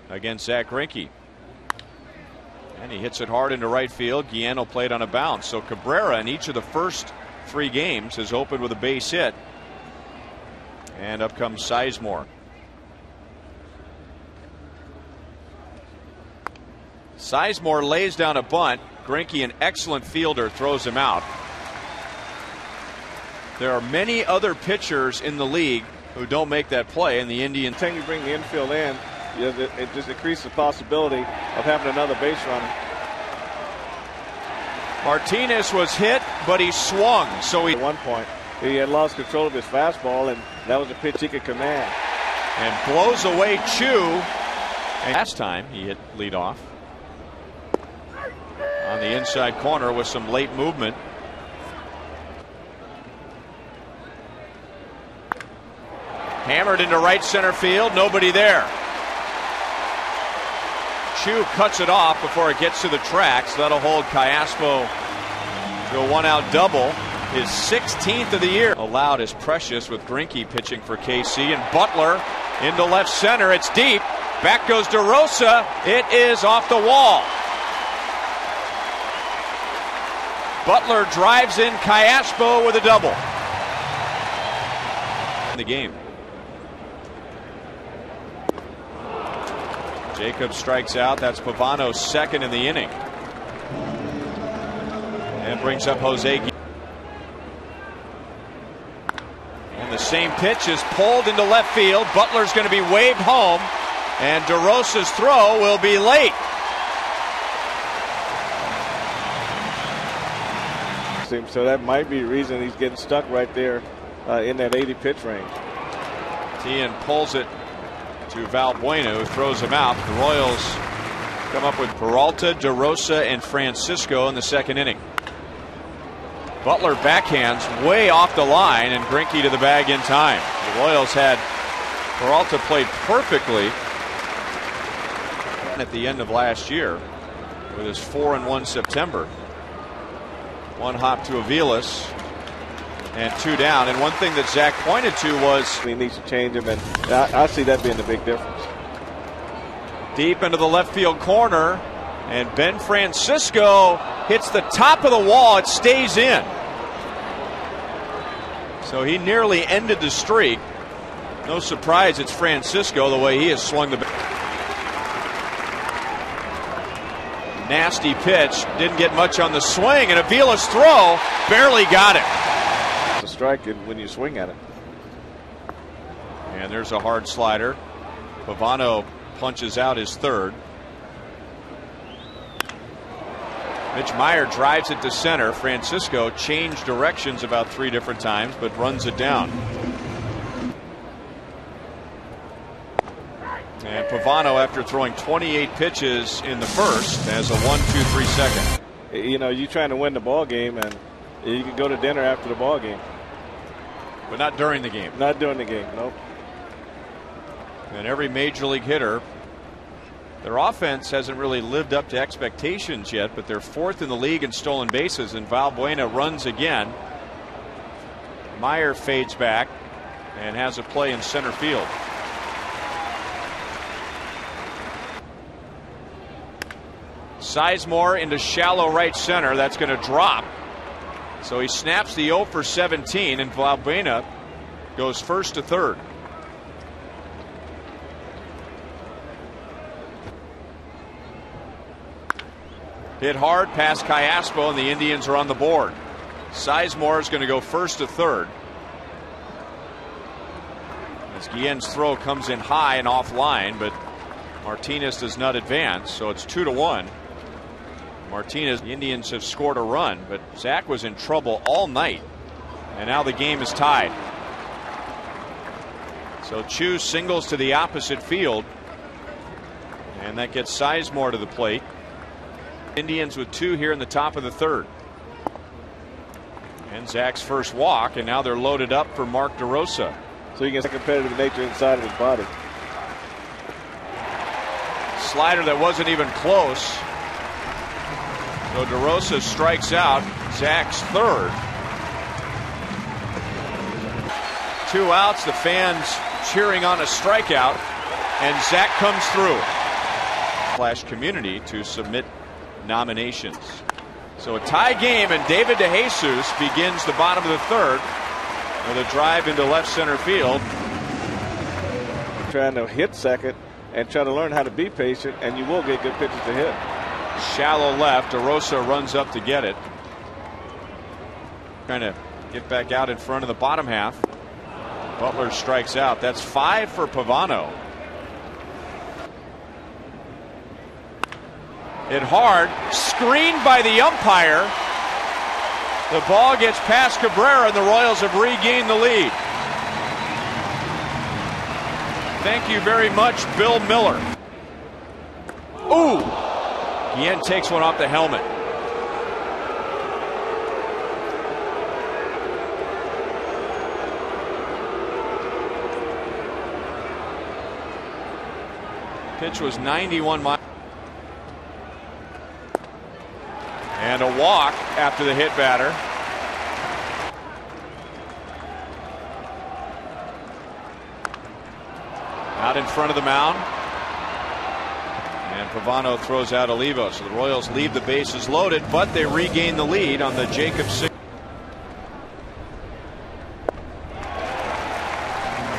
against Zach Greinke. And he hits it hard into right field. Guillen played on a bounce. So Cabrera in each of the first 3 games has opened with a base hit. And up comes Sizemore. Sizemore lays down a bunt. Greinke, an excellent fielder, throws him out. There are many other pitchers in the league who don't make that play, and the Indians. Anytime you bring the infield in, it just increases the possibility of having another base runner. Martinez was hit, but he swung. So At one point, he had lost control of his fastball, and that was a pitch he could command. And blows away Chu. And last time he hit leadoff on the inside corner with some late movement. Hammered into right center field. Nobody there. Chu cuts it off before it gets to the tracks. That'll hold Callaspo to a 1-out double. His 16th of the year. Allowed is Precious with Greinke pitching for KC. And Butler into left center. It's deep. Back goes DeRosa. It is off the wall. Butler drives in Callaspo with a double. In the game. Jacobs strikes out. That's Pavano's second in the inning. And brings up Jose. And the same pitch is pulled into left field. Butler's going to be waved home. And DeRosa's throw will be late. So that might be the reason he's getting stuck right there in that 80 pitch range. Tian pulls it to Valbuena, who throws him out. The Royals come up with Peralta, DeRosa, and Francisco in the second inning. Butler backhands way off the line, and Greinke to the bag in time. The Royals had Peralta played perfectly at the end of last year with his 4-1 September. 1 hop to Aviles and 2 down. And one thing that Zach pointed to was he needs to change him, and I see that being the big difference. Deep into the left field corner, and Ben Francisco hits the top of the wall. It stays in. So he nearly ended the streak. No surprise it's Francisco the way he has swung the bat. Nasty pitch, didn't get much on the swing, and Aviles' throw barely got it. It's a strike when you swing at it. And there's a hard slider. Pavano punches out his third. Mitch Meyer drives it to center. Francisco changed directions about 3 different times, but runs it down. And Pavano, after throwing 28 pitches in the first, has a 1-2-3 second. You know, you're trying to win the ball game, and you can go to dinner after the ball game. But not during the game. Not during the game, nope. And every major league hitter, their offense hasn't really lived up to expectations yet, but they're 4th in the league in stolen bases, and Valbuena runs again. Meyer fades back and has a play in center field. Sizemore into shallow right center. That's going to drop. So he snaps the 0 for 17, and Valbuena goes first to third. Hit hard past Callaspo, and the Indians are on the board. Sizemore is going to go first to third. As Guillen's throw comes in high and offline, but Martinez does not advance, so it's 2-1. Martinez, the Indians have scored a run, but Zach was in trouble all night, and now the game is tied. So Chu singles to the opposite field, and that gets Sizemore to the plate. Indians with 2 here in the top of the third. And Zach's first walk, and now they're loaded up for Mark DeRosa. So you can see competitive nature inside of his body. Slider that wasn't even close. So DeRosa strikes out. Zach's third. 2 outs. The fans cheering on a strikeout, and Zach comes through. / community to submit nominations. So a tie game, and David DeJesus begins the bottom of the third with a drive into left center field. Trying to hit second and try to learn how to be patient, and you will get good pitches to hit. Shallow left. DeRosa runs up to get it. Trying to get back out in front of the bottom half. Butler strikes out. That's 5 for Pavano. Hit hard, screened by the umpire. The ball gets past Cabrera, and the Royals have regained the lead. Thank you very much, Bill Miller. Ooh! Guillen takes one off the helmet. Pitch was 91 miles. And a walk after the hit batter. Out in front of the mound. And Pavano throws out Olivo. So the Royals leave the bases loaded, but they regain the lead on the Jacobs.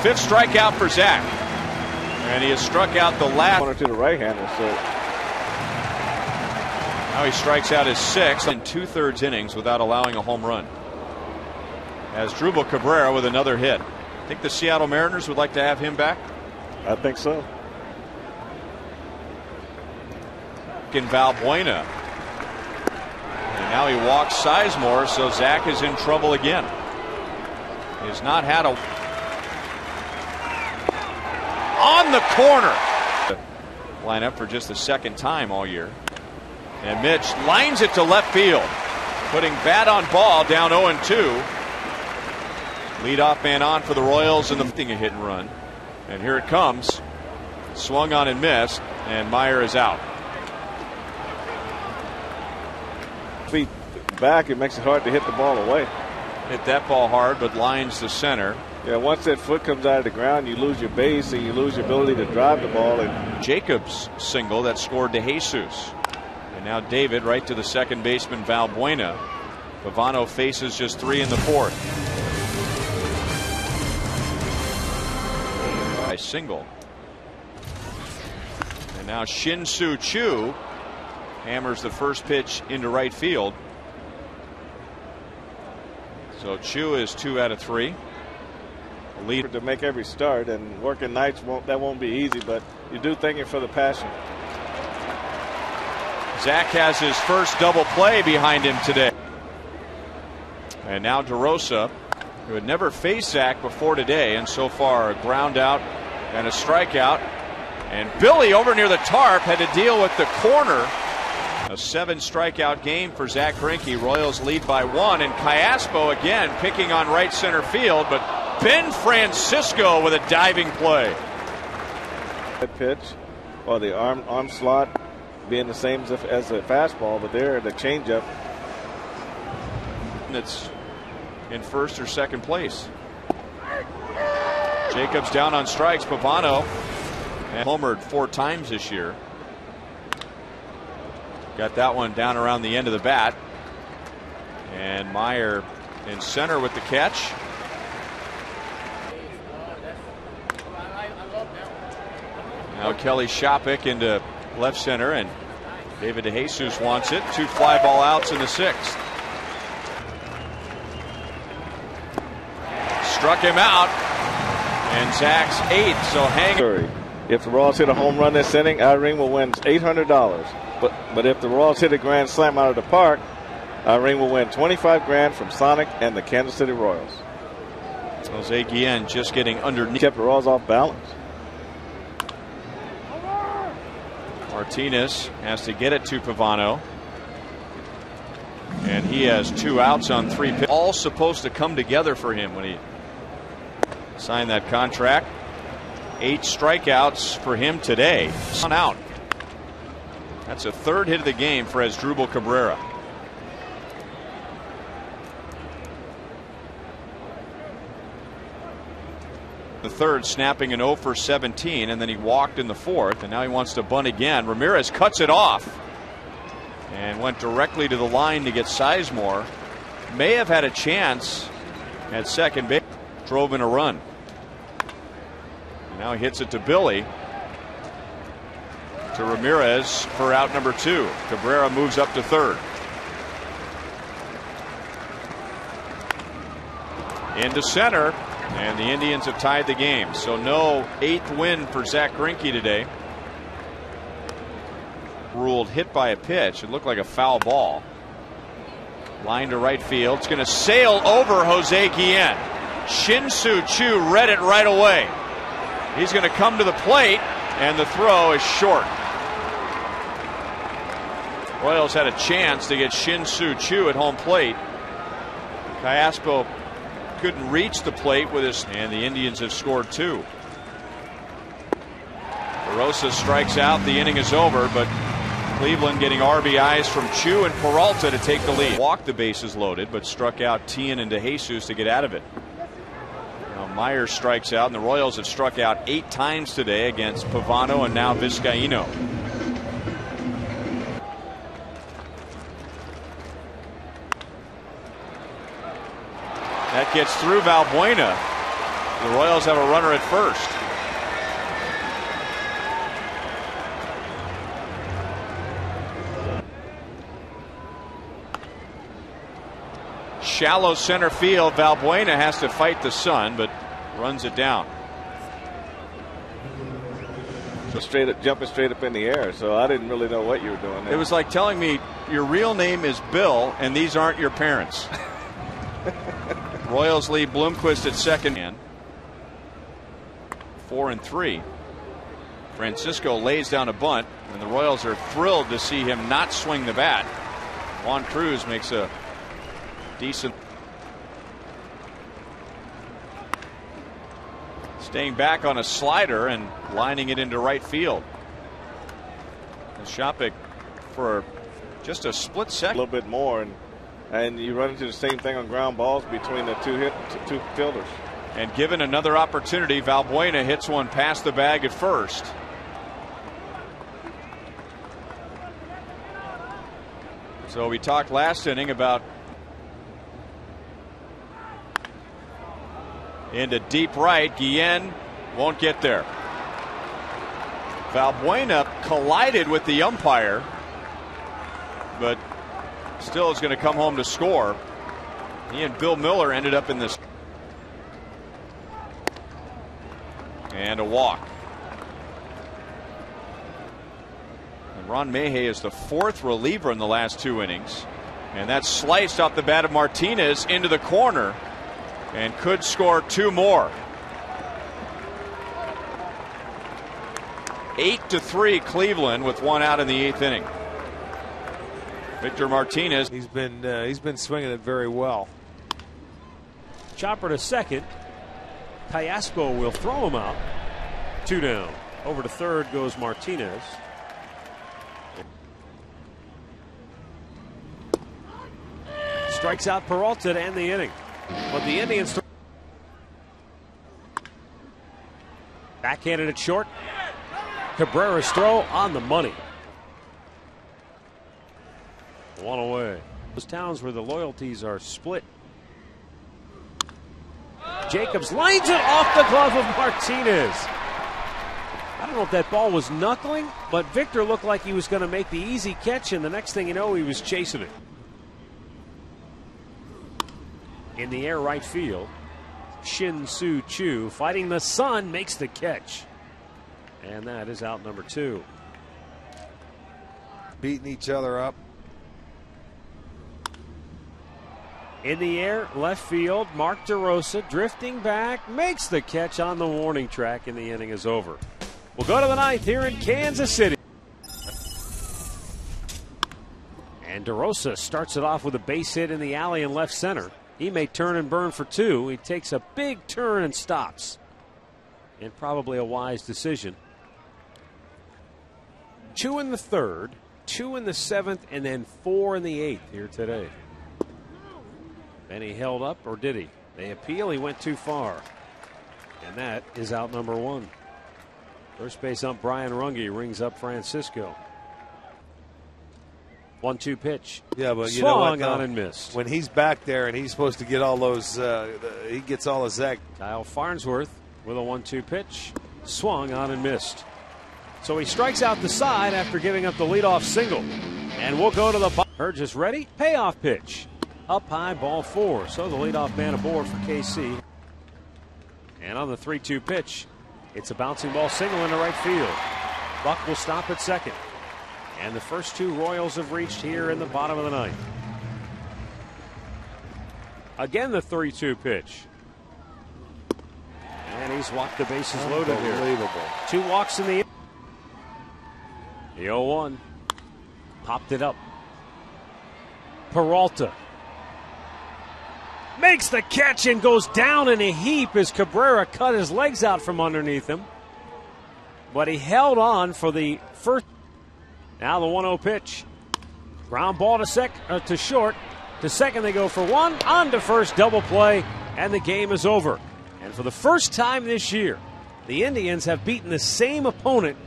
5th strikeout for Zach. And he has struck out the last. Corner to the right-hander, so now he strikes out his 6th in 2/3 innings without allowing a home run. As Drupal Cabrera with another hit. I think the Seattle Mariners would like to have him back. I think so. In Valbuena. And now he walks Sizemore, so Zach is in trouble again. He has not had a on the corner. Line up for just the 2nd time all year. And Mitch lines it to left field, putting bat on ball, down 0-2. Leadoff man on for the Royals, and the thing a hit and run. And here it comes. Swung on and missed, and Meyer is out. Feet back, it makes it hard to hit the ball away. Hit that ball hard, but lines the center. Yeah, once that foot comes out of the ground, you lose your base and you lose your ability to drive the ball. And Jacobs single that scored DeJesus. And now David right to the second baseman Valbuena. Pavano faces just 3 in the 4th. By single. And now Shin-Soo Choo hammers the first pitch into right field. So Choo is 2 out of 3. Lead to make every start, and working nights won't be easy, but you do thank him for the passion. Zach has his first double play behind him today. And now DeRosa, who had never faced Zach before today, and so far a ground out and a strikeout. And Billy over near the tarp had to deal with the corner. A 7 strikeout game for Zach Greinke. Royals lead by 1, and Callaspo again picking on right center field, but Ben Francisco with a diving play. That pitch, or the arm slot being the same as the fastball, but there the changeup. It's in first or second place. Jacobs down on strikes. Pavano homered 4 times this year. Got that one down around the end of the bat. And Meyer in center with the catch. Now Kelly Shopik into left center, and David DeJesus wants it. 2 fly ball outs in the 6th. Struck him out, and Zach's 8th. So hang. If the Royals hit a home run this inning, Irene will win $800. But if the Royals hit a grand slam out of the park, Irene will win $25 grand from Sonic and the Kansas City Royals. Jose Guillen just getting underneath. Kept the Royals off balance. Martinez has to get it to Pavano. And he has 2 outs on 3 pitches. All supposed to come together for him when he signed that contract. 8 strikeouts for him today. 1 out. That's a 3rd hit of the game for Asdrubal Cabrera. The third, snapping an 0 for 17, and then he walked in the fourth, and now he wants to bunt again. Ramirez cuts it off and went directly to the line to get Sizemore. May have had a chance at second base, drove in a run. And now he hits it to Billy. To Ramirez for out number 2. Cabrera moves up to third. Into center, and the Indians have tied the game. So no 8th win for Zach Greinke today. Ruled hit by a pitch. It looked like a foul ball. Line to right field. It's going to sail over Jose Guillen. Shin-Soo Choo read it right away. He's going to come to the plate, and the throw is short. Royals had a chance to get Shin-Soo Choo at home plate. Callaspo couldn't reach the plate with his, and the Indians have scored 2. DeRosa strikes out. The inning is over, but Cleveland getting RBIs from Choo and Peralta to take the lead. Walked the bases loaded, but struck out Tien and DeJesus to get out of it. Now Myers strikes out, and the Royals have struck out 8 times today against Pavano and now Vizcaino. That gets through Valbuena. The Royals have a runner at first. Shallow center field. Valbuena has to fight the sun, but runs it down. So jumping straight up in the air. So I didn't really know what you were doing there. It was like telling me your real name is Bill and these aren't your parents. Royals lead Bloomquist at second. 4-3. Francisco lays down a bunt, and the Royals are thrilled to see him not swing the bat. Juan Cruz makes a decent. Staying back on a slider and lining it into right field. And Shopik for just a split second. A little bit more, and you run into the same thing on ground balls between the two fielders. And given another opportunity, Valbuena hits one past the bag at first. So we talked last inning about into deep right. Guillen won't get there. Valbuena collided with the umpire, but still is going to come home to score. He and Bill Miller ended up in this. And a walk. And Ron Mayhay is the 4th reliever in the last 2 innings. And that's sliced off the bat of Martinez into the corner and could score 2 more. 8-3 Cleveland with 1 out in the 8th inning. Victor Martinez. He's been swinging it very well. Chopper to second. Callaspo will throw him out. 2 down. Over to third goes Martinez. Strikes out Peralta to end the inning. But the Indians backhanded it short. Cabrera's throw on the money. 1 away. Those towns where the loyalties are split. Jacobs lines it off the glove of Martinez. I don't know if that ball was knuckling, but Victor looked like he was going to make the easy catch, and the next thing you know, he was chasing it. In the air right field, Shin-Soo Choo fighting the sun makes the catch. And that is out number 2. Beating each other up. In the air, left field, Mark DeRosa drifting back, makes the catch on the warning track, and the inning is over. We'll go to the 9th here in Kansas City. And DeRosa starts it off with a base hit in the alley in left center. He may turn and burn for 2. He takes a big turn and stops. And probably a wise decision. 2 in the 3rd, 2 in the 7th, and then 4 in the 8th here today. And he held up, or did he? They appeal. He went too far. And that is out number 1. First base ump Brian Runge rings up Francisco. 1-2 pitch. Yeah, but you swung know what, on and missed. When he's back there and he's supposed to get all those, he gets all his zag. Kyle Farnsworth with a 1-2 pitch. Swung on and missed. So he strikes out the side after giving up the leadoff single. And we'll go to the bottom. Burgess ready. Payoff pitch. Up high, ball 4. So the leadoff man aboard for KC. And on the 3-2 pitch, it's a bouncing ball single into right field. Buck will stop at second. And the first 2 Royals have reached here in the bottom of the 9th. Again, the 3-2 pitch. And he's walked the bases loaded here. Unbelievable. 2 walks in the. The 0-1. Popped it up. Peralta makes the catch and goes down in a heap as Cabrera cut his legs out from underneath him. But he held on for the first. Now the 1-0 pitch. Ground ball to short. To second they go for 1. On to first, double play, and the game is over. And for the first time this year, the Indians have beaten the same opponent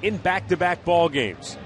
in back-to-back ball games.